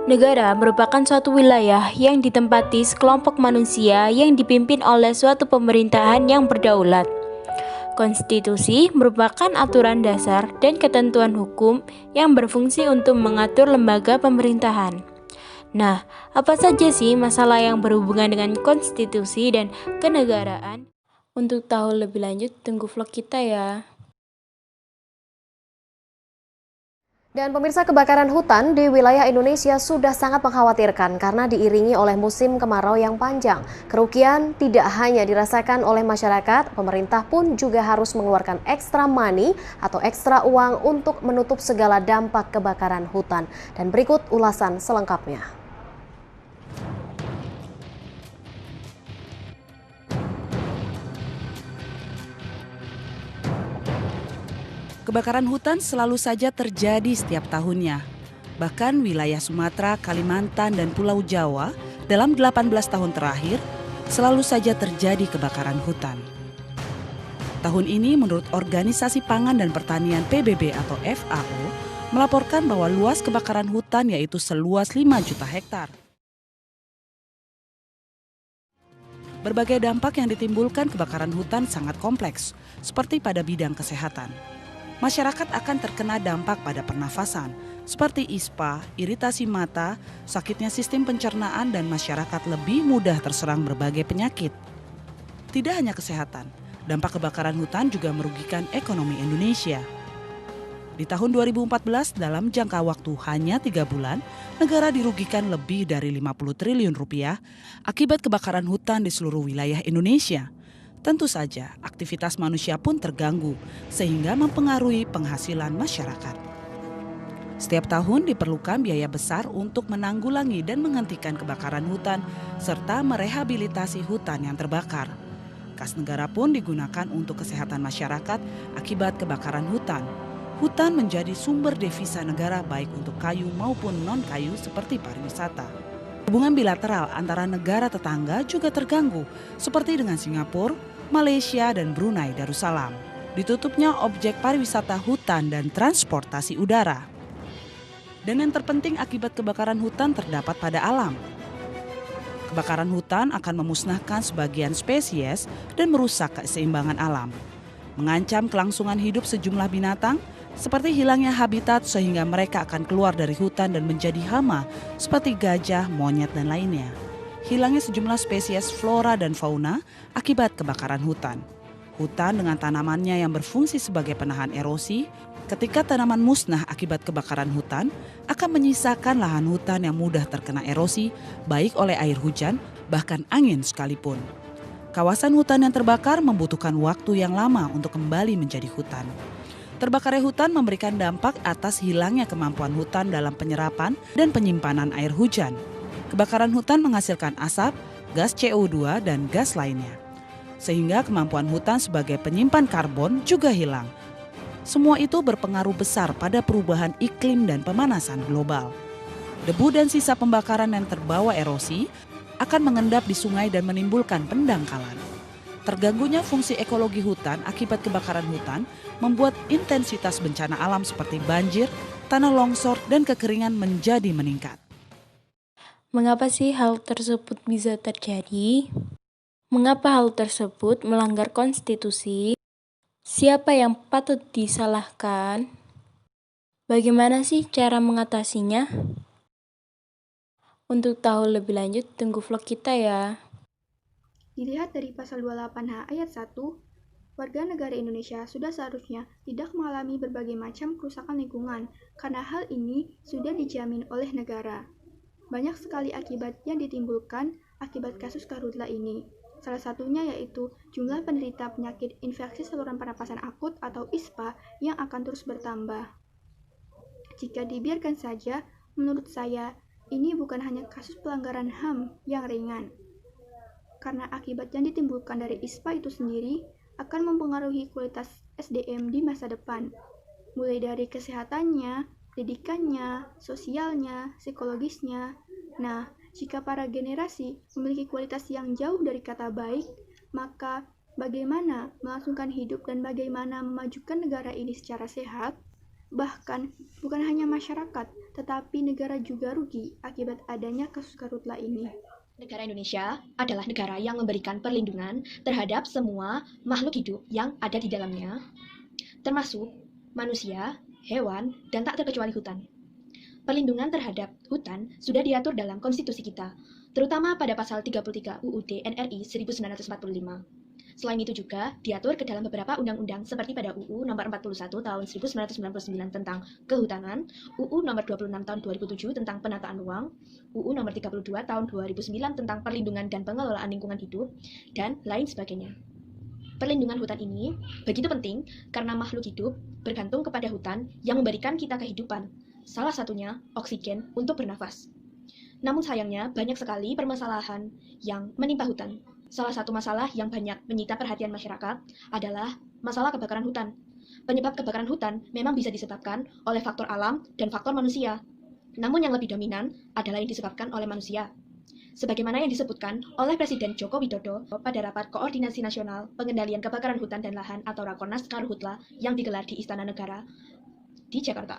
Negara merupakan suatu wilayah yang ditempati sekelompok manusia yang dipimpin oleh suatu pemerintahan yang berdaulat. Konstitusi merupakan aturan dasar dan ketentuan hukum yang berfungsi untuk mengatur lembaga pemerintahan. Nah, apa saja sih masalah yang berhubungan dengan konstitusi dan kenegaraan? Untuk tahu lebih lanjut, tunggu vlog kita ya. Dan pemirsa, kebakaran hutan di wilayah Indonesia sudah sangat mengkhawatirkan karena diiringi oleh musim kemarau yang panjang. Kerugian tidak hanya dirasakan oleh masyarakat, pemerintah pun juga harus mengeluarkan extra money atau ekstra uang untuk menutup segala dampak kebakaran hutan. Dan berikut ulasan selengkapnya. Kebakaran hutan selalu saja terjadi setiap tahunnya. Bahkan wilayah Sumatera, Kalimantan, dan Pulau Jawa dalam 18 tahun terakhir selalu saja terjadi kebakaran hutan. Tahun ini menurut Organisasi Pangan dan Pertanian PBB atau FAO melaporkan bahwa luas kebakaran hutan yaitu seluas 5 juta hektar. Berbagai dampak yang ditimbulkan kebakaran hutan sangat kompleks, seperti pada bidang kesehatan. Masyarakat akan terkena dampak pada pernafasan, seperti ispa, iritasi mata, sakitnya sistem pencernaan, dan masyarakat lebih mudah terserang berbagai penyakit. Tidak hanya kesehatan, dampak kebakaran hutan juga merugikan ekonomi Indonesia. Di tahun 2014, dalam jangka waktu hanya 3 bulan, negara dirugikan lebih dari 50 triliun rupiah akibat kebakaran hutan di seluruh wilayah Indonesia. Tentu saja, aktivitas manusia pun terganggu, sehingga mempengaruhi penghasilan masyarakat. Setiap tahun diperlukan biaya besar untuk menanggulangi dan menghentikan kebakaran hutan, serta merehabilitasi hutan yang terbakar. Kas negara pun digunakan untuk kesehatan masyarakat akibat kebakaran hutan. Hutan menjadi sumber devisa negara baik untuk kayu maupun non-kayu seperti pariwisata. Hubungan bilateral antara negara tetangga juga terganggu, seperti dengan Singapura, Malaysia, dan Brunei Darussalam. Ditutupnya objek pariwisata hutan dan transportasi udara. Dan yang terpenting akibat kebakaran hutan terdapat pada alam. Kebakaran hutan akan memusnahkan sebagian spesies dan merusak keseimbangan alam. Mengancam kelangsungan hidup sejumlah binatang, seperti hilangnya habitat sehingga mereka akan keluar dari hutan dan menjadi hama seperti gajah, monyet, dan lainnya. Hilangnya sejumlah spesies flora dan fauna akibat kebakaran hutan. Hutan dengan tanamannya yang berfungsi sebagai penahan erosi, ketika tanaman musnah akibat kebakaran hutan, akan menyisakan lahan hutan yang mudah terkena erosi, baik oleh air hujan, bahkan angin sekalipun. Kawasan hutan yang terbakar membutuhkan waktu yang lama untuk kembali menjadi hutan. Terbakarnya hutan memberikan dampak atas hilangnya kemampuan hutan dalam penyerapan dan penyimpanan air hujan. Kebakaran hutan menghasilkan asap, gas CO2, dan gas lainnya. Sehingga kemampuan hutan sebagai penyimpan karbon juga hilang. Semua itu berpengaruh besar pada perubahan iklim dan pemanasan global. Debu dan sisa pembakaran yang terbawa erosi akan mengendap di sungai dan menimbulkan pendangkalan. Terganggunya fungsi ekologi hutan akibat kebakaran hutan membuat intensitas bencana alam seperti banjir, tanah longsor, dan kekeringan menjadi meningkat. Mengapa sih hal tersebut bisa terjadi? Mengapa hal tersebut melanggar konstitusi? Siapa yang patut disalahkan? Bagaimana sih cara mengatasinya? Untuk tahu lebih lanjut, tunggu vlog kita ya. Dilihat dari pasal 28H ayat 1, warga negara Indonesia sudah seharusnya tidak mengalami berbagai macam kerusakan lingkungan karena hal ini sudah dijamin oleh negara. Banyak sekali akibat yang ditimbulkan akibat kasus karhutla ini. Salah satunya yaitu jumlah penderita penyakit infeksi saluran pernapasan akut atau ISPA yang akan terus bertambah. Jika dibiarkan saja, menurut saya, ini bukan hanya kasus pelanggaran HAM yang ringan. Karena akibat yang ditimbulkan dari ISPA itu sendiri akan mempengaruhi kualitas SDM di masa depan, mulai dari kesehatannya, pendidikannya, sosialnya, psikologisnya. Nah, jika para generasi memiliki kualitas yang jauh dari kata baik, maka bagaimana melangsungkan hidup dan bagaimana memajukan negara ini secara sehat? Bahkan, bukan hanya masyarakat, tetapi negara juga rugi akibat adanya kasus karhutla ini. Negara Indonesia adalah negara yang memberikan perlindungan terhadap semua makhluk hidup yang ada di dalamnya, termasuk manusia, hewan, dan tak terkecuali hutan. Perlindungan terhadap hutan sudah diatur dalam konstitusi kita, terutama pada pasal 33 UUD NRI 1945. Selain itu juga diatur ke dalam beberapa undang-undang seperti pada UU nomor 41 tahun 1999 tentang kehutanan, UU nomor 26 tahun 2007 tentang penataan ruang, UU nomor 32 tahun 2009 tentang perlindungan dan pengelolaan lingkungan hidup, dan lain sebagainya. Perlindungan hutan ini begitu penting karena makhluk hidup bergantung kepada hutan yang memberikan kita kehidupan, salah satunya oksigen untuk bernafas. Namun sayangnya banyak sekali permasalahan yang menimpa hutan. Salah satu masalah yang banyak menyita perhatian masyarakat adalah masalah kebakaran hutan. Penyebab kebakaran hutan memang bisa disebabkan oleh faktor alam dan faktor manusia. Namun yang lebih dominan adalah yang disebabkan oleh manusia. Sebagaimana yang disebutkan oleh Presiden Joko Widodo pada Rapat Koordinasi Nasional Pengendalian Kebakaran Hutan dan Lahan atau Rakornas Karhutla yang digelar di Istana Negara di Jakarta.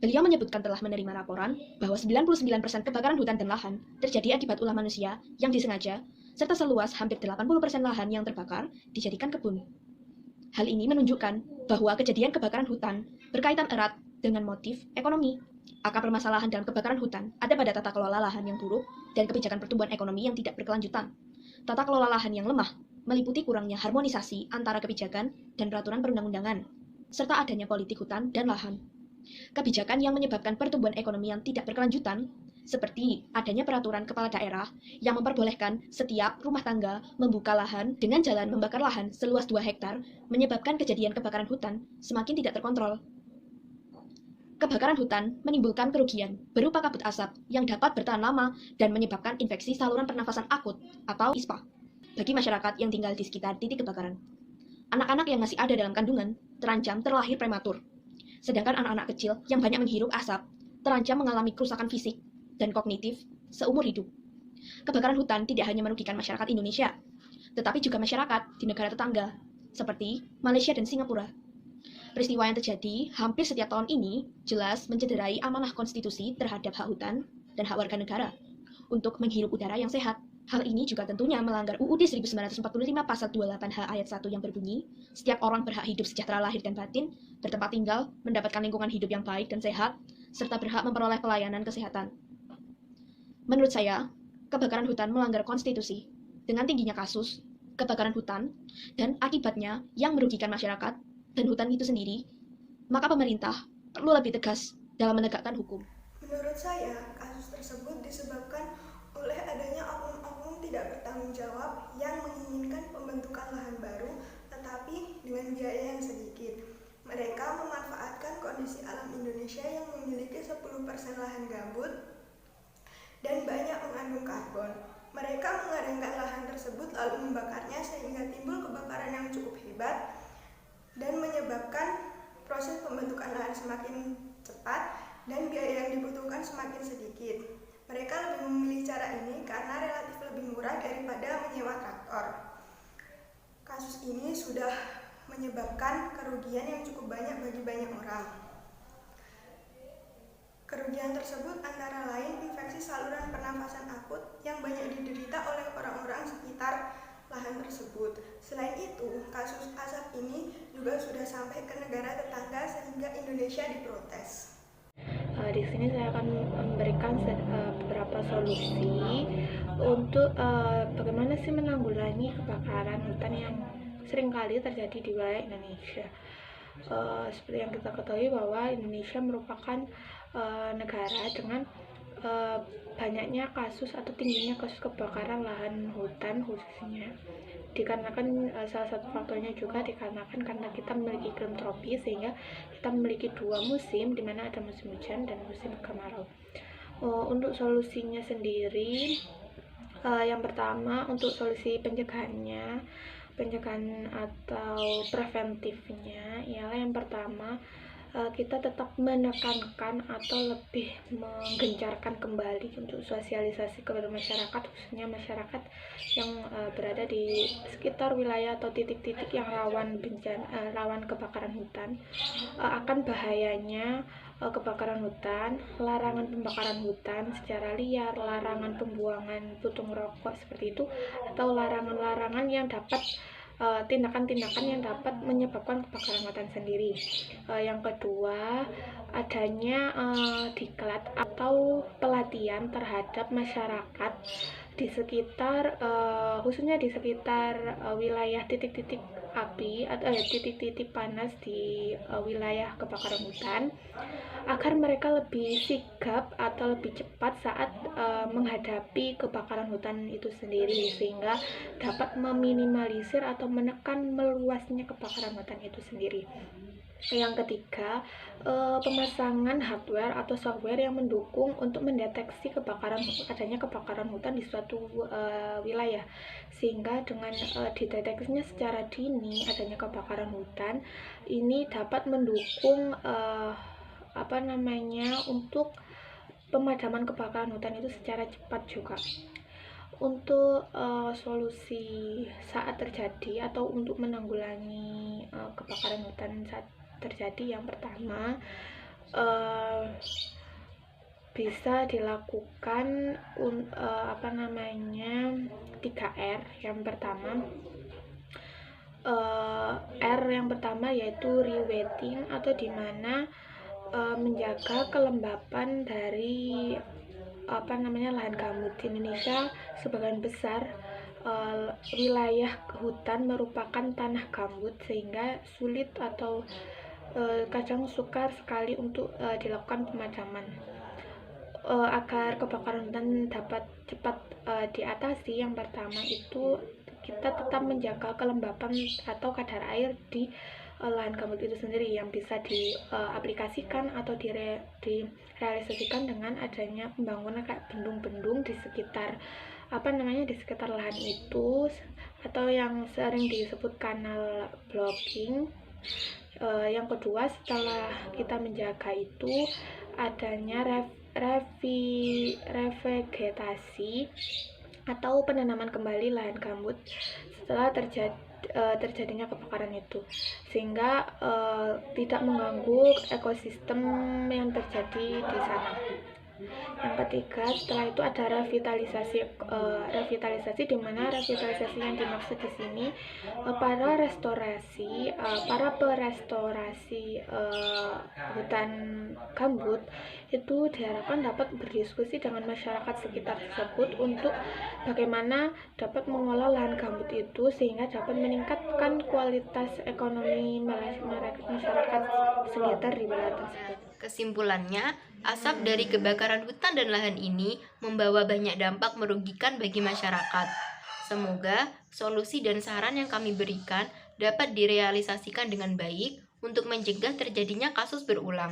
Beliau menyebutkan telah menerima laporan bahwa 99% kebakaran hutan dan lahan terjadi akibat ulah manusia yang disengaja, serta seluas hampir 80% lahan yang terbakar dijadikan kebun. Hal ini menunjukkan bahwa kejadian kebakaran hutan berkaitan erat dengan motif ekonomi. Akar permasalahan dalam kebakaran hutan ada pada tata kelola lahan yang buruk dan kebijakan pertumbuhan ekonomi yang tidak berkelanjutan. Tata kelola lahan yang lemah meliputi kurangnya harmonisasi antara kebijakan dan peraturan perundang-undangan, serta adanya politik hutan dan lahan. Kebijakan yang menyebabkan pertumbuhan ekonomi yang tidak berkelanjutan, seperti adanya peraturan kepala daerah yang memperbolehkan setiap rumah tangga membuka lahan dengan jalan membakar lahan seluas 2 hektar, menyebabkan kejadian kebakaran hutan semakin tidak terkontrol. Kebakaran hutan menimbulkan kerugian berupa kabut asap yang dapat bertahan lama dan menyebabkan infeksi saluran pernafasan akut atau ISPA bagi masyarakat yang tinggal di sekitar titik kebakaran. Anak-anak yang masih ada dalam kandungan terancam terlahir prematur. Sedangkan anak-anak kecil yang banyak menghirup asap terancam mengalami kerusakan fisik dan kognitif seumur hidup. Kebakaran hutan tidak hanya merugikan masyarakat Indonesia, tetapi juga masyarakat di negara tetangga, seperti Malaysia dan Singapura. Peristiwa yang terjadi hampir setiap tahun ini jelas mencederai amanah konstitusi terhadap hak hutan dan hak warga negara untuk menghirup udara yang sehat. Hal ini juga tentunya melanggar UUD 1945 pasal 28H ayat 1 yang berbunyi, setiap orang berhak hidup sejahtera lahir dan batin, bertempat tinggal, mendapatkan lingkungan hidup yang baik dan sehat, serta berhak memperoleh pelayanan kesehatan. Menurut saya, kebakaran hutan melanggar konstitusi dengan tingginya kasus kebakaran hutan dan akibatnya yang merugikan masyarakat dan hutan itu sendiri, maka pemerintah perlu lebih tegas dalam menegakkan hukum. Menurut saya, kasus tersebut disebabkan oleh adanya oknum-oknum tidak bertanggung jawab yang menginginkan pembentukan lahan baru tetapi dengan biaya yang sedikit. Mereka memanfaatkan kondisi alam Indonesia yang memiliki 10% lahan gambut dan banyak mengandung karbon. Mereka mengeringkan lahan tersebut lalu membakarnya sehingga timbul kebakaran yang cukup hebat dan menyebabkan proses pembentukan lahan semakin cepat dan biaya yang dibutuhkan semakin sedikit. Mereka lebih memilih cara ini karena relatif lebih murah daripada menyewa traktor. Kasus ini sudah menyebabkan kerugian yang cukup banyak bagi banyak orang. Kerugian tersebut antara lain infeksi saluran pernafasan akut yang banyak diderita oleh orang-orang sekitar lahan tersebut. Selain itu, kasus asap ini juga sudah sampai ke negara tetangga sehingga Indonesia diprotes. Di sini saya akan memberikan beberapa solusi untuk bagaimana sih menanggulangi kebakaran hutan yang seringkali terjadi di wilayah Indonesia. Seperti yang kita ketahui bahwa Indonesia merupakan negara dengan banyaknya kasus atau tingginya kasus kebakaran lahan hutan khususnya dikarenakan salah satu faktornya juga dikarenakan karena kita memiliki iklim tropis sehingga kita memiliki 2 musim di mana ada musim hujan dan musim kemarau. Untuk solusinya sendiri, yang pertama untuk solusi pencegahan atau preventifnya ialah yang pertama kita tetap menekankan atau lebih menggencarkan kembali untuk sosialisasi kepada masyarakat, khususnya masyarakat yang berada di sekitar wilayah atau titik-titik yang rawan bencana, rawan kebakaran hutan, akan bahayanya kebakaran hutan, larangan pembakaran hutan secara liar, larangan pembuangan puntung rokok seperti itu, atau larangan-larangan yang dapat tindakan-tindakan yang dapat menyebabkan kebakaran hutan sendiri. Yang kedua, adanya diklat atau pelatihan terhadap masyarakat di sekitar khususnya di sekitar wilayah titik-titik api atau titik-titik panas di wilayah kebakaran hutan, agar mereka lebih sigap atau lebih cepat saat menghadapi kebakaran hutan itu sendiri, sehingga dapat meminimalisir atau menekan meluasnya kebakaran hutan itu sendiri. Yang ketiga, pemasangan hardware atau software yang mendukung untuk mendeteksi adanya kebakaran hutan di suatu wilayah, sehingga dengan dideteksinya secara dini adanya kebakaran hutan ini dapat mendukung untuk pemadaman kebakaran hutan itu secara cepat juga. Untuk solusi saat terjadi atau untuk menanggulangi kebakaran hutan saat terjadi, yang pertama bisa dilakukan 3R. Yang pertama yang pertama yaitu rewetting, atau dimana menjaga kelembapan dari lahan gambut. Di Indonesia sebagian besar wilayah hutan merupakan tanah gambut, sehingga sulit atau kadang sukar sekali untuk dilakukan pemadaman. Agar kebakaran hutan dapat cepat diatasi, yang pertama itu kita tetap menjaga kelembapan atau kadar air di lahan gambut itu sendiri, yang bisa diaplikasikan atau direalisasikan dengan adanya pembangunan kayak bendung-bendung di sekitar di sekitar lahan itu, atau yang sering disebut kanal blocking. Yang kedua, setelah kita menjaga itu, adanya revegetasi atau penanaman kembali lahan gambut setelah terjadinya kebakaran itu, sehingga tidak mengganggu ekosistem yang terjadi di sana. Yang ketiga, setelah itu ada revitalisasi, di mana revitalisasi yang dimaksud di sini para perestorasi hutan gambut itu diharapkan dapat berdiskusi dengan masyarakat sekitar tersebut untuk bagaimana dapat mengolah lahan gambut itu sehingga dapat meningkatkan kualitas ekonomi masyarakat sekitar di wilayah tersebut. Kesimpulannya, asap dari kebakaran hutan dan lahan ini membawa banyak dampak merugikan bagi masyarakat. Semoga solusi dan saran yang kami berikan dapat direalisasikan dengan baik untuk mencegah terjadinya kasus berulang,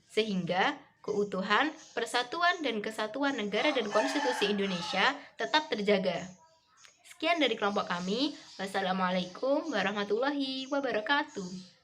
sehingga keutuhan, persatuan, dan kesatuan negara dan konstitusi Indonesia tetap terjaga. Sekian dari kelompok kami. Wassalamualaikum warahmatullahi wabarakatuh.